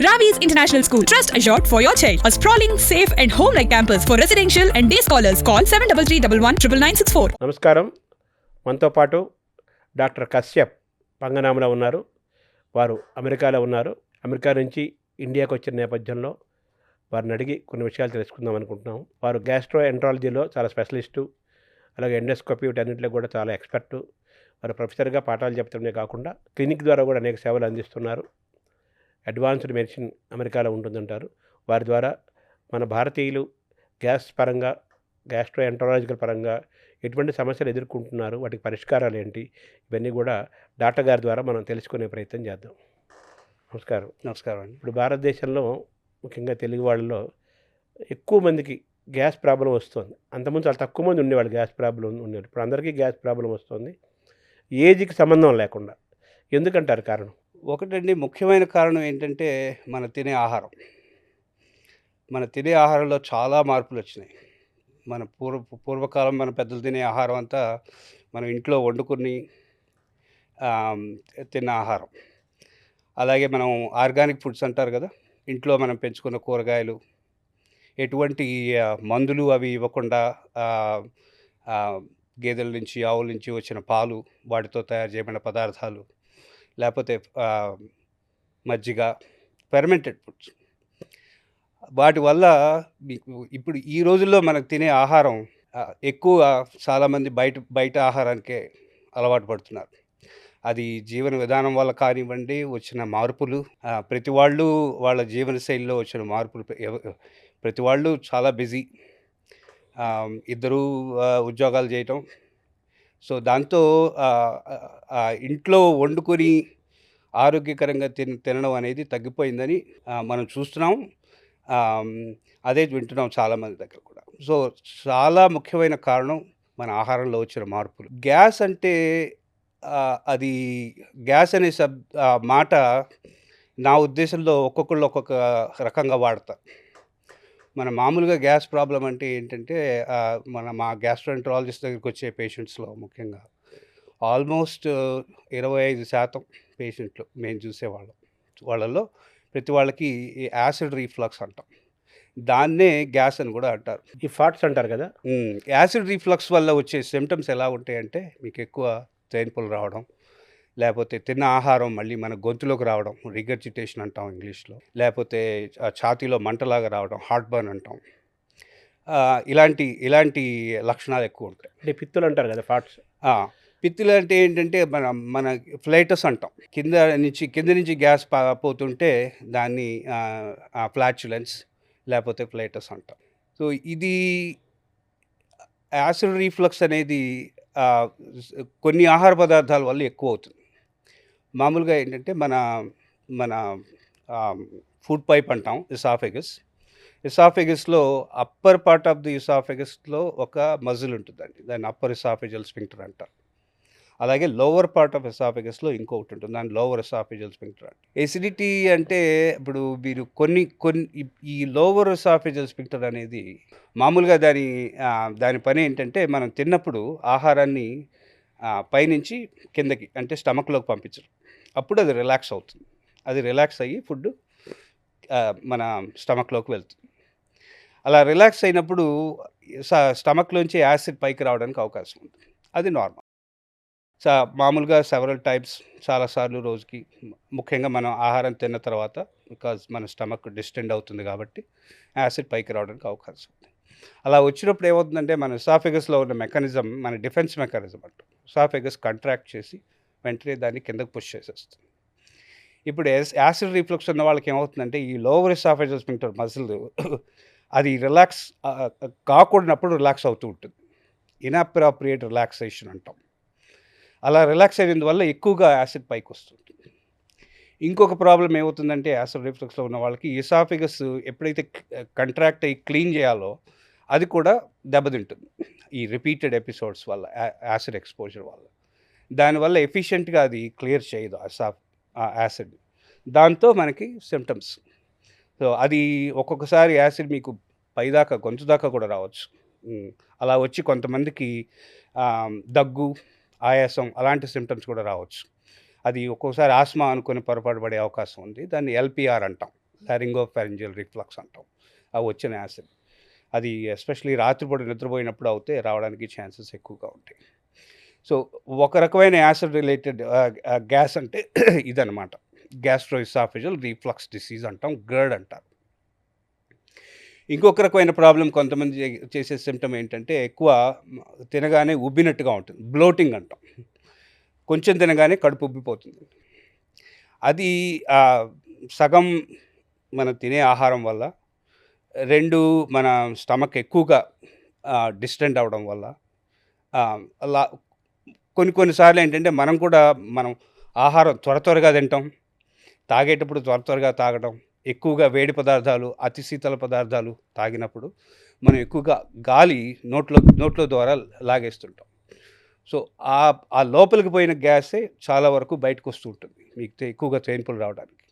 Ravi's International School. Trust assured for your child. A sprawling, safe and home-like campus for residential and day scholars. Call 7331 నమస్కారం. మనతో పాటు doctor Kashyap పంగనామలో ఉన్నారు. వారు అమెరికాలో ఉన్నారు. అమెరికా నుంచి ఇండియాకు వచ్చిన నేపథ్యంలో వారిని అడిగి కొన్ని విషయాలు తెలుసుకుందాం అనుకుంటున్నాం. వారు గ్యాస్ట్రో ఎంట్రాలజీలో చాలా స్పెషలిస్టు, అలాగే ఎండోస్కోపీ వీటన్నింటిలో కూడా చాలా ఎక్స్పర్టు. వారు ప్రొఫెసర్గా పాఠాలు చెప్తూనే కాకుండా క్లినిక్ ద్వారా కూడా అనేక సేవలు అందిస్తున్నారు. అడ్వాన్స్డ్ మెడిసిన్ అమెరికాలో ఉంటుందంటారు. వారి ద్వారా మన భారతీయులు గ్యాస్ పరంగా, గ్యాస్ట్రో ఎంట్రాలజికల్ పరంగా ఎటువంటి సమస్యలు ఎదుర్కొంటున్నారు, వాటికి పరిష్కారాలు ఏంటి, ఇవన్నీ కూడా డాక్టర్ గారి ద్వారా మనం తెలుసుకునే ప్రయత్నం చేద్దాం. నమస్కారం. నమస్కారం అండి. ఇప్పుడు భారతదేశంలో ముఖ్యంగా తెలుగు వాళ్ళలో ఎక్కువ మందికి గ్యాస్ ప్రాబ్లం వస్తుంది. అంతకుముందు చాలా తక్కువ మంది ఉండేవాళ్ళు గ్యాస్ ప్రాబ్లం ఉండేవాళ్ళు. ఇప్పుడు అందరికీ గ్యాస్ ప్రాబ్లం వస్తుంది, ఏజ్కి సంబంధం లేకుండా. ఎందుకంటారు కారణం? ఒకటండి, ముఖ్యమైన కారణం ఏంటంటే మన తినే ఆహారం. మన తినే ఆహారంలో చాలా మార్పులు వచ్చినాయి. మన పూర్వకాలం మన పెద్దలు తినే ఆహారం అంతా మనం ఇంట్లో వండుకుని తిన్న ఆహారం. అలాగే మనం ఆర్గానిక్ ఫుడ్స్ అంటారు కదా, ఇంట్లో మనం పెంచుకున్న కూరగాయలు, ఎటువంటి మందులు అవి ఇవ్వకుండా గేదెల నుంచి, ఆవుల నుంచి వచ్చిన పాలు, వాటితో తయారు చేయబడిన పదార్థాలు, లేకపోతే మజ్జిగ, ఫెర్మెంటెడ్ ఫుడ్స్. వాటి వల్ల మీకు ఇప్పుడు ఈ రోజుల్లో మనకు తినే ఆహారం ఎక్కువ చాలామంది బయట ఆహారానికే అలవాటు పడుతున్నారు. అది జీవన విధానం వల్ల కానివ్వండి, వచ్చిన మార్పులు, ప్రతి వాళ్ళు వాళ్ళ జీవనశైలిలో వచ్చిన మార్పులు. ప్రతి వాళ్ళు చాలా బిజీ, ఇద్దరు ఉద్యోగాలు చేయటం. సో దాంతో ఇంట్లో వండుకొని ఆరోగ్యకరంగా తినడం అనేది తగ్గిపోయిందని మనం చూస్తున్నాం. అదే వింటున్నాం చాలామంది దగ్గర కూడా. సో చాలా ముఖ్యమైన కారణం మన ఆహారంలో వచ్చిన మార్పులు. గ్యాస్ అంటే అది గ్యాస్ అనే మాట నా ఉద్దేశంలో ఒక్కొక్కళ్ళు ఒక్కొక్క రకంగా వాడతారు. మన మామూలుగా గ్యాస్ ప్రాబ్లం అంటే ఏంటంటే మా గ్యాస్ట్రోఎంట్రాలజిస్ట్ దగ్గరికి వచ్చే పేషెంట్స్లో ముఖ్యంగా ఆల్మోస్ట్ 25% పేషెంట్లు మేము చూసేవాళ్ళం. వాళ్ళల్లో ప్రతి వాళ్ళకి యాసిడ్ రీఫ్లక్స్ అంటాం. దాన్నే గ్యాస్ అని కూడా అంటారు. ఈ ఫాట్స్ అంటారు కదా. యాసిడ్ రీఫ్లక్స్ వల్ల వచ్చే సిమ్టమ్స్ ఎలా ఉంటాయంటే, మీకు ఎక్కువ తేన్పులు రావడం, లేకపోతే తిన్న ఆహారం మళ్ళీ మన గొంతులోకి రావడం, రిగర్జిటేషన్ అంటాం ఇంగ్లీష్లో, లేకపోతే ఛాతీలో మంటలాగా రావడం, హార్ట్ బర్న్ అంటాం. ఇలాంటి లక్షణాలు ఎక్కువ ఉంటాయి. అంటే పిత్తులు అంటారు కదా ఫాట్స్. పిత్తులు అంటే ఏంటంటే మన ఫ్లైటస్ అంటాం. కింద నుంచి గ్యాస్ పోతుంటే దాన్ని ఫ్లాచులెన్స్ లేకపోతే ఫ్లైటస్ అంటాం. సో ఇది యాసిడ్ రీఫ్లక్స్ అనేది కొన్ని ఆహార పదార్థాల వల్ల ఎక్కువ అవుతుంది. మామూలుగా ఏంటంటే మన ఫుడ్ పైప్ అంటాం, ఇసాఫెగస్లో అప్పర్ పార్ట్ ఆఫ్ ది ఇసాఫెగస్లో ఒక మజిల్ ఉంటుందండి, దాన్ని అప్పర్ ఇసాఫెజల్ స్ఫింక్టర్ అంటారు. అలాగే లోవర్ పార్ట్ ఆఫ్ ఎసాఫెగస్లో ఇంకొకటి ఉంటుంది, దాన్ని లోవర్ ఎసాఫెజల్ స్ఫింక్టర్ అంటారు. ఎసిడిటీ అంటే ఇప్పుడు మీరు కొన్ని ఈ లోవర్ ఎసాఫెజల్ స్ఫింక్టర్ అనేది మామూలుగా దాని పని ఏంటంటే, మనం తిన్నప్పుడు ఆహారాన్ని పైనుంచి కిందకి అంటే స్టమక్లోకి పంపించరు. అప్పుడు అది రిలాక్స్ అవుతుంది. అది రిలాక్స్ అయ్యి ఫుడ్ మన స్టమక్లోకి వెళ్తుంది. అలా రిలాక్స్ అయినప్పుడు స్టమక్లోంచి యాసిడ్ పైకి రావడానికి అవకాశం ఉంది. అది నార్మల్. మామూలుగా సెవరల్ టైమ్స్, చాలాసార్లు రోజుకి, ముఖ్యంగా మనం ఆహారం తిన్న తర్వాత, బికాజ్ మన స్టమక్ డిస్టెండ్ అవుతుంది కాబట్టి యాసిడ్ పైకి రావడానికి అవకాశం ఉంది. అలా వచ్చినప్పుడు ఏమవుతుందంటే, మన ఎసాఫెగస్లో ఉన్న మెకానిజం మన డిఫెన్స్ మెకానిజం అంటాం. ఎసాఫెగస్ కంట్రాక్ట్ చేసి వెంటనే దాన్ని కిందకు పుష్ చేసేస్తుంది. ఇప్పుడు యాసిడ్ రీఫ్లక్స్ ఉన్న వాళ్ళకి ఏమవుతుందంటే, ఈ లోవర్ ఎసాఫెజల్ స్ఫింక్టర్ మజిల్ అది రిలాక్స్ కాకూడనప్పుడు రిలాక్స్ అవుతూ ఉంటుంది. ఇన్అప్రాప్రియేట్ రిలాక్సేషన్ అంటాం. అలా రిలాక్స్ అయినందువల్ల ఎక్కువగా యాసిడ్ పైకి వస్తుంది. ఇంకొక ప్రాబ్లం ఏమవుతుందంటే, యాసిడ్ రిఫ్లక్స్లో ఉన్న వాళ్ళకి ఎసాఫెగస్ ఎప్పుడైతే కంట్రాక్ట్ అయ్యి క్లీన్ చేయాలో అది కూడా దెబ్బతింటుంది ఈ రిపీటెడ్ ఎపిసోడ్స్ వల్ల, యాసిడ్ ఎక్స్పోజర్ వల్ల. దానివల్ల ఎఫిషియెంట్గా అది క్లియర్ చేయదు యాసిడ్. దాంతో మనకి సిమ్టమ్స్. సో అది ఒక్కొక్కసారి యాసిడ్ మీకు పైదాకా, గొంతు దాకా కూడా రావచ్చు. అలా వచ్చి కొంతమందికి దగ్గు, ఆయాసం అలాంటి సిమ్టమ్స్ కూడా రావచ్చు. అది ఒక్కోసారి ఆస్మా అనుకుని పొరపాటు పడే అవకాశం ఉంది. దాన్ని ఎల్పిఆర్ అంటాం, లారింగోఫారింజియల్ రిఫ్లక్స్ అంటాం. అవి వచ్చిన యాసిడ్ అది ఎస్పెషలీ రాత్రిపూట నిద్రపోయినప్పుడు అవుతే రావడానికి ఛాన్సెస్ ఎక్కువగా ఉంటాయి. సో ఒక రకమైన యాసిడ్ రిలేటెడ్ గ్యాస్ అంటే ఇదనమాట. గ్యాస్ట్రోఇసాఫేజియల్ రిఫ్లక్స్ డిసీజ్ అంటాం, గర్డ్ అంటారు. ఇంకొక రకమైన ప్రాబ్లం కొంతమంది చేసే సిమ్టమ్ ఏంటంటే ఎక్కువ తినగానే ఉబ్బినట్టుగా ఉంటుంది, బ్లోటింగ్ అంటాం. కొంచెం తినగానే కడుపు ఉబ్బిపోతుంది. అది సగం మనం తినే ఆహారం వల్ల, 2 మన స్టమక్ ఎక్కువగా డిస్టెండ్ అవ్వడం వల్ల, అలా కొన్నిసార్లు ఏంటంటే మనం ఆహారం త్వరగా తింటాం, తాగేటప్పుడు త్వరగా తాగడం, ఎక్కువగా వేడి పదార్థాలు, అతి శీతల పదార్థాలు తాగినప్పుడు మనం ఎక్కువగా గాలి నోట్లో ద్వారా లాగేస్తుంటాం. సో ఆ లోపలికి పోయిన గ్యాసే చాలా వరకు బయటకు వస్తూ ఉంటుంది మీకు ఎక్కువగా తేన్పులు రావడానికి.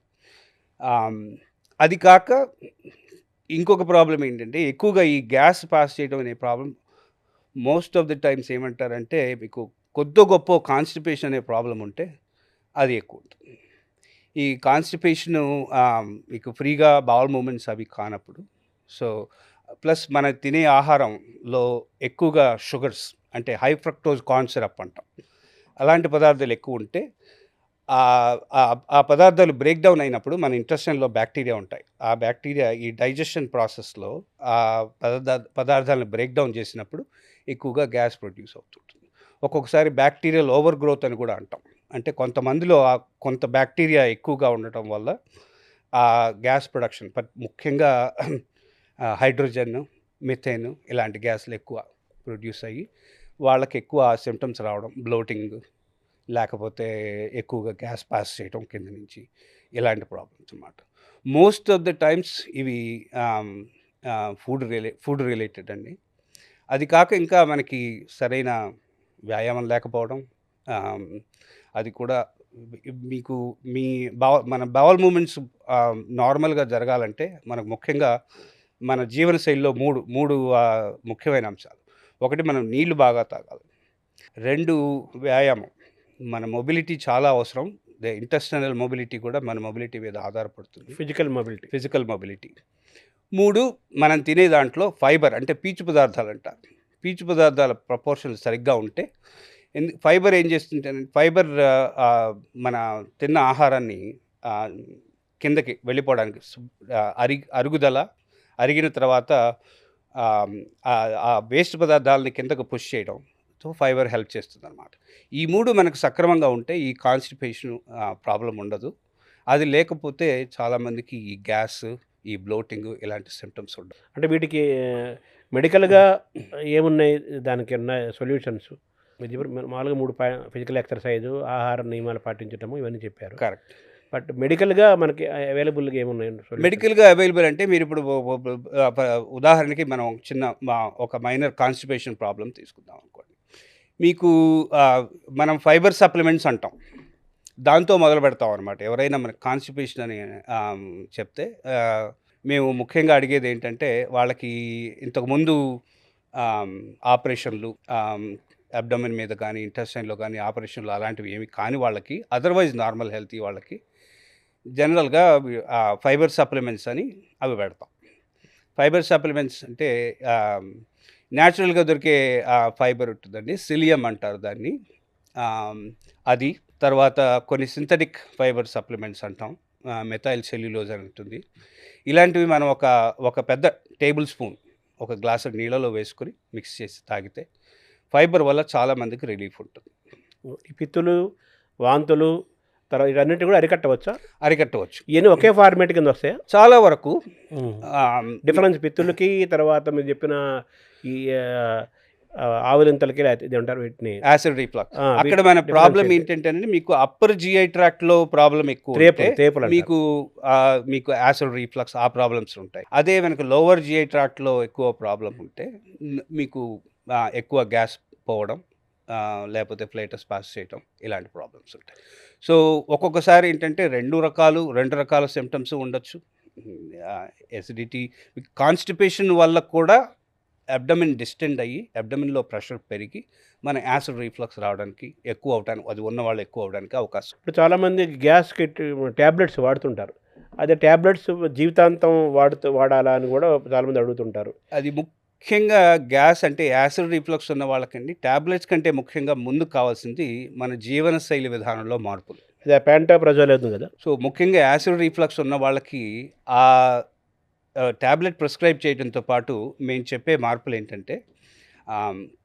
అది కాక ఇంకొక ప్రాబ్లం ఏంటంటే ఎక్కువగా ఈ గ్యాస్ పాస్ చేయడం అనే problem most of the times ఏమంటారంటే మీకు కొద్దో గొప్ప కాన్స్టిపేషన్ అనే ప్రాబ్లం ఉంటే అది ఎక్కువ ఉంటుంది. ఈ కాన్స్టిపేషను మీకు ఫ్రీగా బౌల్ మూమెంట్స్ అవి కానప్పుడు, సో ప్లస్ మన తినే ఆహారంలో ఎక్కువగా షుగర్స్ అంటే హై ఫ్రక్టోజ్ కార్న్ సిరప్ అంటాం, అలాంటి పదార్థాలు ఎక్కువ ఉంటే ఆ పదార్థాలు బ్రేక్ డౌన్ అయినప్పుడు మన ఇంటెస్టైన్లో బ్యాక్టీరియా ఉంటాయి. ఆ బ్యాక్టీరియా ఈ డైజెషన్ ప్రాసెస్లో ఆ పదార్థాలను బ్రేక్ డౌన్ చేసినప్పుడు ఎక్కువగా గ్యాస్ ప్రొడ్యూస్ అవుతుంటుంది. ఒక్కొక్కసారి బ్యాక్టీరియల్ ఓవర్ గ్రోత్ అని కూడా అంటాం. అంటే కొంతమందిలో కొంత బ్యాక్టీరియా ఎక్కువగా ఉండటం వల్ల ఆ గ్యాస్ ప్రొడక్షన్ ముఖ్యంగా హైడ్రోజన్, మిథేన్ ఇలాంటి గ్యాస్లు ఎక్కువ ప్రొడ్యూస్ అయ్యి వాళ్ళకి ఎక్కువ సిమ్టమ్స్ రావడం, బ్లోటింగ్, లేకపోతే ఎక్కువగా గ్యాస్ పాస్ చేయడం కింద నుంచి, ఇలాంటి ప్రాబ్లమ్స్ అన్నమాట. మోస్ట్ ఆఫ్ ద టైమ్స్ ఇవి ఫుడ్ రిలేటెడ్ అండి. అది కాక ఇంకా మనకి సరైన వ్యాయామం లేకపోవడం, అది కూడా మీకు మన బౌల్ మూమెంట్స్ నార్మల్గా జరగాలంటే మనకు ముఖ్యంగా మన జీవనశైలిలో మూడు ముఖ్యమైన అంశాలు. ఒకటి, మనం నీళ్లు బాగా తాగాలి. 2, వ్యాయామం. మన మొబిలిటీ చాలా అవసరం. ఇంటెస్టైనల్ మొబిలిటీ కూడా మన మొబిలిటీ మీద ఆధారపడుతుంది, ఫిజికల్ మొబిలిటీ. 3, మనం తినే దాంట్లో ఫైబర్ అంటే పీచు పదార్థాలు అంటారు. పీచు పదార్థాల ప్రపోర్షన్ సరిగ్గా ఉంటే, ఫైబర్ ఏం చేస్తుంటే ఫైబర్ మన తిన్న ఆహారాన్ని కిందకి వెళ్ళిపోవడానికి అరుగుదల, అరిగిన తర్వాత ఆ వేస్ట్ పదార్థాలని కిందకు పుష్ చేయడం, సో ఫైబర్ హెల్ప్ చేస్తుంది అనమాట. ఈ 3 మనకు సక్రమంగా ఉంటే ఈ కాన్స్టిపేషన్ ప్రాబ్లం ఉండదు. అది లేకపోతే చాలామందికి ఈ గ్యాస్, ఈ బ్లోటింగ్ ఇలాంటి సిమ్టమ్స్ ఉండవు. అంటే వీటికి మెడికల్గా ఏమున్నాయి, దానికి ఉన్న సొల్యూషన్స్? మామూలుగా 3 ఫిజికల్ ఎక్సర్సైజు, ఆహార నియమాలు పాటించటము, ఇవన్నీ చెప్పారు. కరెక్ట్. బట్ మెడికల్గా మనకి అవైలబుల్గా ఏమున్నాయండి? మెడికల్గా అవైలబుల్ అంటే మీరు ఇప్పుడు ఉదాహరణకి మనం ఒక మైనర్ కాన్స్టిపేషన్ ప్రాబ్లం తీసుకుందాం అనుకోండి. మీకు మనం ఫైబర్ సప్లిమెంట్స్ అంటాం, దాంతో మొదలు పెడతాం అనమాట. ఎవరైనా మనకి కాన్స్టిపేషన్ అని చెప్తే మేము ముఖ్యంగా అడిగేది ఏంటంటే వాళ్ళకి ఇంతకుముందు ఆపరేషన్లు, అబ్డోమెన్ మీద కానీ ఇంటెస్టైన్లో కానీ ఆపరేషన్లు అలాంటివి ఏమి కాని వాళ్ళకి, అదర్వైజ్ నార్మల్ హెల్తీ వాళ్ళకి జనరల్గా ఫైబర్ సప్లిమెంట్స్ అని అవి పెడతాం. ఫైబర్ సప్లిమెంట్స్ అంటే న్యాచురల్గా దొరికే ఫైబర్ ఉంటుందండి, సిలియం అంటారు దాన్ని. అది తర్వాత కొన్ని సింథటిక్ ఫైబర్ సప్లిమెంట్స్ అంటాం, మెథైల్ సెల్యులోజ్ అని ఉంటుంది. ఇలాంటివి మనం ఒక పెద్ద టేబుల్ స్పూన్ ఒక గ్లాసు నీళ్ళలో వేసుకొని మిక్స్ చేసి తాగితే ఫైబర్ వల్ల చాలామందికి రిలీఫ్ ఉంటుంది. ఈ పిత్తులు, వాంతులు, తర్వాత ఇవన్నిటి కూడా అరికట్టవచ్చు. ఇవన్నీ ఒకే ఫార్మేట్ కింద వస్తాయా? చాలా వరకు డిఫరెన్స్ పిత్తులకి, తర్వాత మీరు చెప్పిన ఈ ఆవులింతలకి ఇది అంటారు వీటిని యాసిడ్ రిఫ్లక్స్. అక్కడ మన ప్రాబ్లం ఏంటంటే మీకు అప్పర్ జిఐ ట్రాక్ట్లో ప్రాబ్లం ఎక్కువ, మీకు యాసిడ్ రిఫ్లక్స్ ఆ ప్రాబ్లమ్స్ ఉంటాయి. అదే మనకు లోవర్ జిఐ ట్రాక్ట్లో ఎక్కువ ప్రాబ్లం ఉంటే మీకు ఎక్కువ గ్యాస్ పోవడం, లేకపోతే ఫ్లేటస్ పాస్ చేయటం, ఇలాంటి ప్రాబ్లమ్స్ ఉంటాయి. సో ఒక్కొక్కసారి ఏంటంటే రెండు రకాల సిమ్టమ్స్ ఉండొచ్చు. ఎసిడిటీ, కాన్స్టిపేషన్ వల్ల కూడా అబ్డమిన్ డిస్టెండ్ అయ్యి అబ్డమిన్లో ప్రెషర్ పెరిగి మన యాసిడ్ రీఫ్లక్స్ రావడానికి ఎక్కువ అవడానికి, అది ఉన్న వాళ్ళు ఎక్కువ అవడానికి అవకాశం. ఇప్పుడు చాలామంది గ్యాస్కి ట్యాబ్లెట్స్ వాడుతుంటారు. అదే ట్యాబ్లెట్స్ జీవితాంతం వాడాలా అని కూడా చాలామంది అడుగుతుంటారు. అది ముఖ్యంగా గ్యాస్ అంటే యాసిడ్ రీఫ్లక్స్ ఉన్న వాళ్ళకండి ట్యాబ్లెట్స్ కంటే ముఖ్యంగా ముందు కావాల్సింది మన జీవనశైలి విధానంలో మార్పులు. అదే ప్యాంటోప్రజోల్ లేదు కదా. సో ముఖ్యంగా యాసిడ్ రీఫ్లక్స్ ఉన్న వాళ్ళకి ఆ ట్యాబ్లెట్ ప్రిస్క్రైబ్ చేయడంతో పాటు మేము చెప్పే మార్పులు ఏంటంటే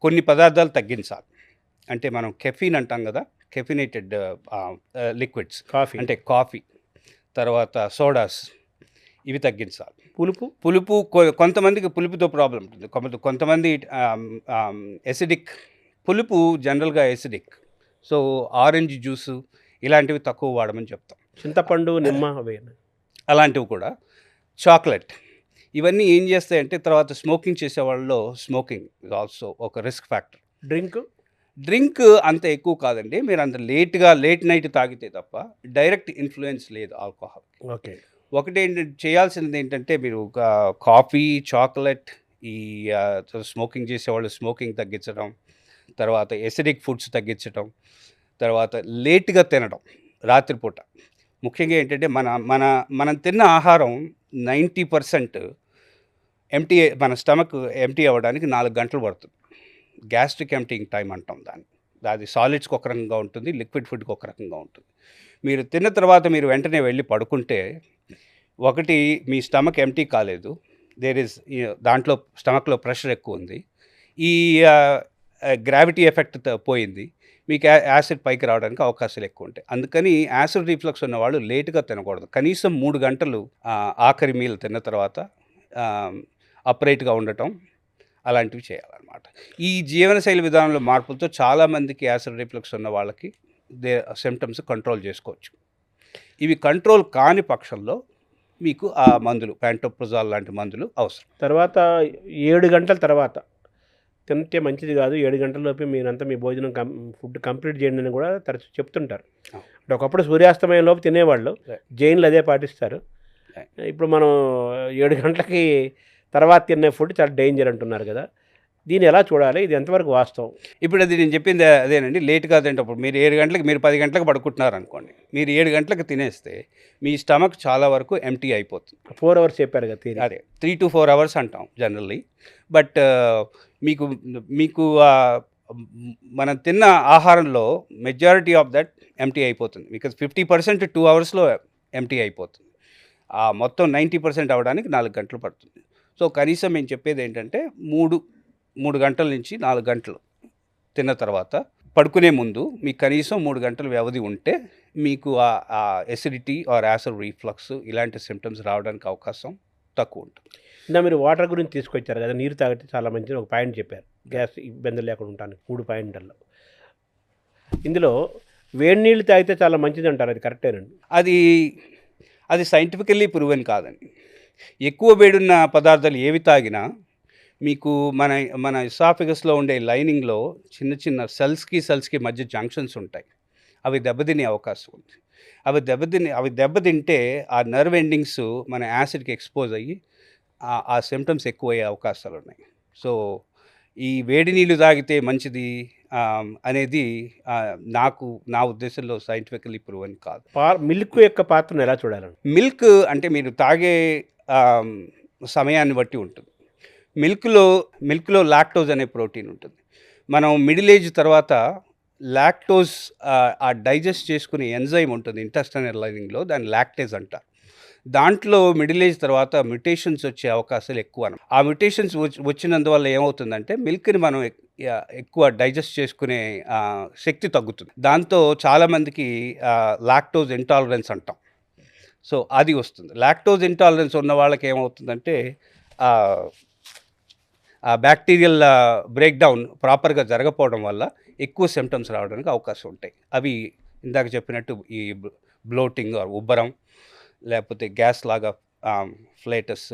కొన్ని పదార్థాలు తగ్గించాలి. అంటే మనం కెఫీన్ అంటాం కదా, కెఫినేటెడ్ లిక్విడ్స్, కాఫీ అంటే కాఫీ, తర్వాత సోడాస్, ఇవి తగ్గించాలి. పులుపు కొంతమందికి పులుపుతో ప్రాబ్లం ఉంటుంది, కొంతమంది ఎసిడిక్, పులుపు జనరల్గా ఎసిడిక్. సో ఆరెంజ్ జ్యూసు ఇలాంటివి తక్కువ వాడమని చెప్తాం. చింతపండు, నిమ్మ అలాంటివి కూడా, చాక్లెట్, ఇవన్నీ ఏం చేస్తాయంటే తర్వాత స్మోకింగ్ చేసే వాళ్ళలో స్మోకింగ్ ఇస్ ఆల్సో ఒక రిస్క్ ఫ్యాక్టర్. డ్రింక్ అంత ఎక్కువ కాదండి, మీరు అంత లేట్ నైట్ తాగితే తప్ప డైరెక్ట్ ఇన్ఫ్లుయెన్స్ లేదు ఆల్కహాల్. ఓకే. ఒకటి చేయాల్సింది ఏంటంటే మీరు కాఫీ, చాక్లెట్, ఈ స్మోకింగ్ చేసేవాళ్ళు స్మోకింగ్ తగ్గించడం, తర్వాత ఎసిడిక్ ఫుడ్స్ తగ్గించడం, తర్వాత లేట్గా తినడం రాత్రిపూట. ముఖ్యంగా ఏంటంటే మనం తిన్న ఆహారం 90% ఎంటీ, మన స్టమక్ ఎంటీ అవ్వడానికి 4 గంటలు పడుతుంది. గ్యాస్ట్రిక్ ఎంటీయింగ్ టైం అంటాం దాన్ని. అది సాలిడ్స్కి ఒక రకంగా ఉంటుంది, లిక్విడ్ ఫుడ్కి ఒక రకంగా ఉంటుంది. మీరు తిన్న తర్వాత మీరు వెంటనే వెళ్ళి పడుకుంటే ఒకటి మీ స్టమక్ ఎంటీ కాలేదు, దాంట్లో స్టమక్లో ప్రెషర్ ఎక్కువ ఉంది, ఈ గ్రావిటీ ఎఫెక్ట్ పోయింది, మీకు యాసిడ్ పైకి రావడానికి అవకాశాలు ఎక్కువ ఉంటాయి. అందుకని యాసిడ్ రీఫ్లక్స్ ఉన్నవాళ్ళు లేటుగా తినకూడదు. కనీసం 3 గంటలు ఆఖరి మీల్ తిన్న తర్వాత అప్రైట్గా ఉండటం, అలాంటివి చేయాలన్నమాట. ఈ జీవనశైలి విధానంలో మార్పులతో చాలామందికి యాసిడ్ రిఫ్లక్స్ ఉన్న వాళ్ళకి సిమ్టమ్స్ కంట్రోల్ చేసుకోవచ్చు. ఇవి కంట్రోల్ కాని పక్షంలో మీకు ఆ మందులు, ప్యాంటోప్రజోల్ లాంటి మందులు అవసరం. తర్వాత 7 గంటల తర్వాత తింటే మంచిది కాదు, 7 గంటలలోపు మీరంతా మీ భోజనం ఫుడ్ కంప్లీట్ చేయండి అని కూడా తరచు చెప్తుంటారు. అంటే ఒకప్పుడు సూర్యాస్తమయం లోపు తినేవాళ్ళు, జైన్లు అదే పాటిస్తారు. ఇప్పుడు మనం 7 గంటలకి తర్వాత తినే ఫుడ్ చాలా డేంజర్ అంటున్నారు కదా, దీన్ని ఎలా చూడాలి, ఇది ఎంతవరకు వాస్తవం? ఇప్పుడు అది నేను చెప్పింది అదేనండి, లేట్గా తింటప్పుడు మీరు 7 గంటలకు, మీరు 10 గంటలకు పడుకుంటున్నారు అనుకోండి, మీరు 7 గంటలకు తినేస్తే మీ స్టమక్ చాలా వరకు ఎంటీ అయిపోతుంది. 4 అవర్స్ చెప్పారు కదా, అదే 3 to 4 అవర్స్ అంటాం జనరల్లీ. బట్ మీకు మనం తిన్న ఆహారంలో మెజారిటీ ఆఫ్ దట్ ఎంటీ అయిపోతుంది. బికాజ్ 50% 2 అవర్స్లో ఎంటీ అయిపోతుంది. మొత్తం 90% అవ్వడానికి 4 గంటలు పడుతుంది. సో కనీసం మేము చెప్పేది ఏంటంటే 3 గంటల నుంచి 4 గంటలు తిన్న తర్వాత పడుకునే ముందు మీకు కనీసం 3 గంటల వ్యవధి ఉంటే మీకు ఆ ఎసిడిటీ ఆర్ యాసిడ్ రీఫ్లక్స్ ఇలాంటి సిమ్టమ్స్ రావడానికి అవకాశం తక్కువ ఉంటుంది. ఇంకా మీరు వాటర్ గురించి తీసుకొచ్చారు కదా, నీరు తాగితే చాలా మంచిది ఒక పాయింట్ చెప్పారు, గ్యాస్ ఇబ్బందులు లేకుండా ఉండడానికి 3 పాయింట్లలో. ఇందులో వేడి నీళ్ళు తాగితే చాలా మంచిది అంటారు, అది కరెక్టేనండి? అది సైంటిఫికల్లీ ప్రూవెన్ కాదండి. ఎక్కువ వేడున్న పదార్థాలు ఏవి తాగినా మీకు మన ఇసాఫిగస్లో ఉండే లైనింగ్లో చిన్న చిన్న సెల్స్కి మధ్య జంక్షన్స్ ఉంటాయి, అవి దెబ్బతినే అవకాశం ఉంది. అవి దెబ్బతింటే ఆ నర్వ్ ఎండింగ్స్ మన యాసిడ్కి ఎక్స్పోజ్ అయ్యి ఆ సిమ్టమ్స్ ఎక్కువయ్యే అవకాశాలు ఉన్నాయి. సో ఈ వేడి నీళ్ళు తాగితే మంచిది అనేది నా ఉద్దేశంలో సైంటిఫికల్లీ ప్రూవెన్ కాదు. మిల్క్ యొక్క పాత్రను ఎలా చూడాలండి? మిల్క్ అంటే మీరు తాగే సమయాన్ని బట్టి ఉంటుంది. మిల్క్లో లాక్టోజ్ అనే ప్రోటీన్ ఉంటుంది. మనం మిడిల్ ఏజ్ తర్వాత లాక్టోజ్ డైజెస్ట్ చేసుకునే ఎంజైమ్ ఉంటుంది ఇంటెస్టైనల్ లైనింగ్లో, దాన్ని లాక్టేజ్ అంటారు. దాంట్లో మిడిల్ ఏజ్ తర్వాత మ్యుటేషన్స్ వచ్చే అవకాశాలు ఎక్కువ. ఆ మ్యుటేషన్స్ వచ్చినందువల్ల ఏమవుతుందంటే మిల్క్ని మనం ఎక్కువ డైజెస్ట్ చేసుకునే శక్తి తగ్గుతుంది. దాంతో చాలామందికి లాక్టోజ్ ఇంటాలరెన్స్ అంటాం. సో అది వస్తుంది. లాక్టోజ్ ఇంటాలరెన్స్ ఉన్న వాళ్ళకి ఏమవుతుందంటే ఆ బ్యాక్టీరియల్ బ్రేక్డౌన్ ప్రాపర్గా జరగకపోవడం వల్ల ఎక్కువ సిమ్టమ్స్ రావడానికి అవకాశం ఉంటాయి. అవి ఇందాక చెప్పినట్టు ఈ బ్లోటింగ్ ఆర్ ఉబ్బరం, లేకపోతే గ్యాస్ లాగా flatus,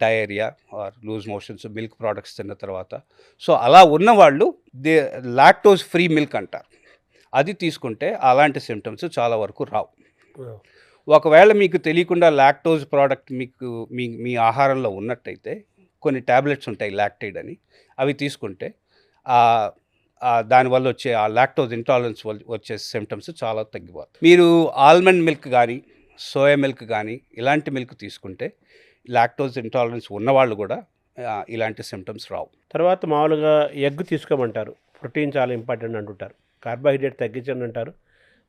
diarrhoea or loose motions milk products తిన్న తర్వాత. సో అలా ఉన్నవాళ్ళు లాక్టోజ్ ఫ్రీ మిల్క్ అంటారు, అది తీసుకుంటే అలాంటి సిమ్టమ్స్ చాలా వరకు రావు. ఒకవేళ మీకు తెలియకుండా లాక్టోజ్ ప్రోడక్ట్ మీ ఆహారంలో ఉన్నట్టయితే కొన్ని ట్యాబ్లెట్స్ ఉంటాయి లాక్టైడ్ అని, అవి తీసుకుంటే దానివల్ల వచ్చే ఆ లాక్టోజ్ ఇంటాలరెన్స్ వచ్చే సిమ్టమ్స్ చాలా తగ్గిపోతాయి. మీరు ఆల్మండ్ మిల్క్ కానీ సోయా మిల్క్ కానీ ఇలాంటి మిల్క్ తీసుకుంటే లాక్టోజ్ ఇంటాలరెన్స్ ఉన్నవాళ్ళు కూడా ఇలాంటి సిమ్టమ్స్ రావు. తర్వాత మామూలుగా ఎగ్ తీసుకోమంటారు, ప్రోటీన్ చాలా ఇంపార్టెంట్ అంటుంటారు, కార్బోహైడ్రేట్ తగ్గించండి అంటారు,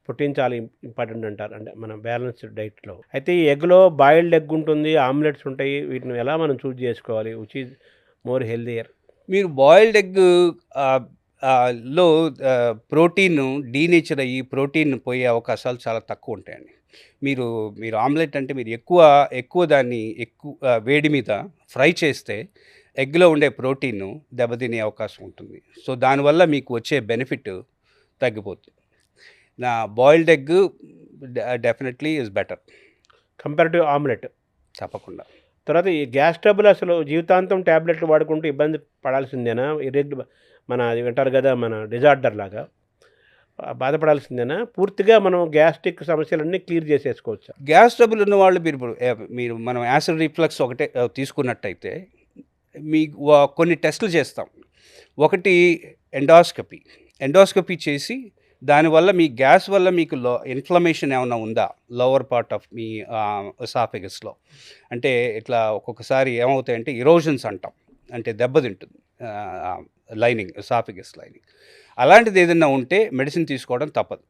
ప్రోటీన్ చాలా ఇంపార్టెంట్ అంటారు, అంటే మన బ్యాలెన్స్డ్ డైట్లో. అయితే ఈ ఎగ్లో బాయిల్డ్ ఎగ్ ఉంటుంది, ఆమ్లెట్స్ ఉంటాయి, వీటిని ఎలా మనం చూస్ చేసుకోవాలి విచ్ ఈజ్ మోర్ హెల్దియర్? మీరు బాయిల్డ్ ఎగ్ లో ప్రోటీన్ డీనేచర్ అయ్యి ప్రోటీన్ పోయే అవకాశాలు చాలా తక్కువ ఉంటాయండి. మీరు ఆమ్లెట్ అంటే మీరు ఎక్కువ దాన్ని వేడి మీద ఫ్రై చేస్తే ఎగ్లో ఉండే ప్రోటీన్ దెబ్బతినే అవకాశం ఉంటుంది. సో దానివల్ల మీకు వచ్చే బెనిఫిట్ తగ్గిపోతుంది. నా boiled egg definitely is better compare to omelette. తప్పకుండా. తర్వాత ఈ గ్యాస్ ట్రబుల్ అసలు జీవితాంతం ట్యాబ్లెట్లు వాడుకుంటూ ఇబ్బంది పడాల్సిందేనా? మన అది వింటారు కదా, మన డిజార్డర్ లాగా బాధపడాల్సిందేనా? పూర్తిగా మనం గ్యాస్ట్రిక్ సమస్యలన్నీ క్లియర్ చేసేసుకోవచ్చా? గ్యాస్ ట్రబుల్ ఉన్న వాళ్ళు మీరు మనం యాసిడ్ రిఫ్లక్స్ ఒకటే తీసుకున్నట్టయితే కొన్ని టెస్టులు చేస్తాం. ఒకటి ఎండోస్కోపీ చేసి దానివల్ల మీ గ్యాస్ వల్ల మీకు ఇన్ఫ్లమేషన్ ఏమైనా ఉందా లోవర్ పార్ట్ ఆఫ్ మీ ఎసాఫెగస్లో. అంటే ఇట్లా ఒక్కొక్కసారి ఏమవుతాయంటే ఇరోజన్స్ అంటాం, అంటే దెబ్బతింటుంది లైనింగ్, ఎసాఫెగస్ లైనింగ్. అలాంటిది ఏదైనా ఉంటే మెడిసిన్ తీసుకోవడం తప్పదు.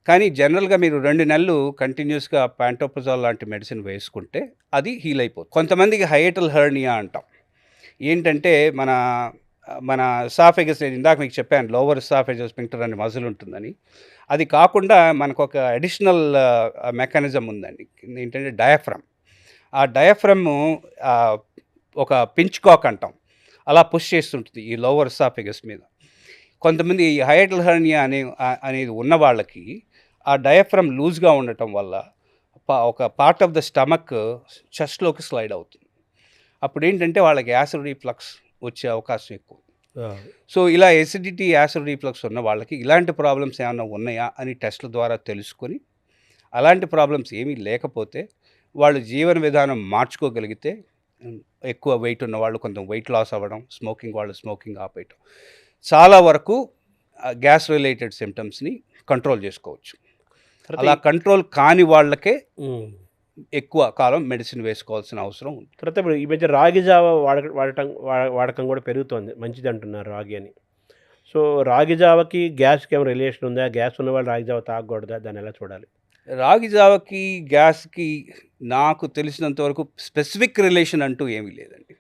కానీ జనరల్గా మీరు 2 నెలలు కంటిన్యూస్గా ప్యాంటోప్రజోల్ లాంటి మెడిసిన్ వేసుకుంటే అది హీల్ అయిపోతుంది. కొంతమందికి హైయటల్ హెర్నియా అంటాం. ఏంటంటే మన ఎసాఫెగస్, నేను ఇందాక మీకు చెప్పాను లోవర్ ఎసాఫెగస్ స్ఫింక్టర్ అనే మజిల్ ఉంటుందని. అది కాకుండా మనకు ఒక అడిషనల్ మెకానిజం ఉందండి, ఏంటంటే డయాఫ్రమ్. ఆ డయాఫ్రమ్ ఒక పించ్ కాక్ అంటాం, అలా పుష్ చేస్తుంటుంది ఈ లోవర్ ఎసాఫెగస్ మీద. కొంతమంది హైయటల్ హెర్నియా అనేది ఉన్న వాళ్ళకి ఆ డయాఫ్రమ్ లూజ్గా ఉండటం వల్ల ఒక పార్ట్ ఆఫ్ ద స్టమక్ చెస్ట్లోకి స్లైడ్ అవుతుంది. అప్పుడు ఏంటంటే వాళ్ళకి యాసిడ్ రిఫ్లక్స్ వచ్చే అవకాశం ఎక్కువ. సో ఇలా ఎసిడిటీ, యాసిడ్ రిఫ్లక్స్ ఉన్న వాళ్ళకి ఇలాంటి ప్రాబ్లమ్స్ ఏమైనా ఉన్నాయా అని టెస్ట్ల ద్వారా తెలుసుకొని, అలాంటి ప్రాబ్లమ్స్ ఏమీ లేకపోతే వాళ్ళు జీవన విధానం మార్చుకోగలిగితే, ఎక్కువ వెయిట్ ఉన్న వాళ్ళు కొంచెం వెయిట్ లాస్ అవ్వడం, స్మోకింగ్ ఆపేయటం, చాలా వరకు గ్యాస్ రిలేటెడ్ సిమ్టమ్స్ని కంట్రోల్ చేసుకోవచ్చు. అలా కంట్రోల్ కాని వాళ్ళకే ఎక్కువ కాలం మెడిసిన్ వేసుకోవాల్సిన అవసరం ఉంది. తర్వాత ఇప్పుడు ఈ మధ్య రాగి జావ వాడకం కూడా పెరుగుతోంది, మంచిది అంటున్నారు రాగి అని. సో రాగి జావకి గ్యాస్కి ఏమైనా రిలేషన్ ఉందా? గ్యాస్ ఉన్న వాళ్ళు రాగి జావ తాగకూడదా? దాన్ని ఎలా చూడాలి? రాగి జావకి గ్యాస్కి నాకు తెలిసినంత వరకు స్పెసిఫిక్ రిలేషన్ అంటూ ఏమీ లేదండి.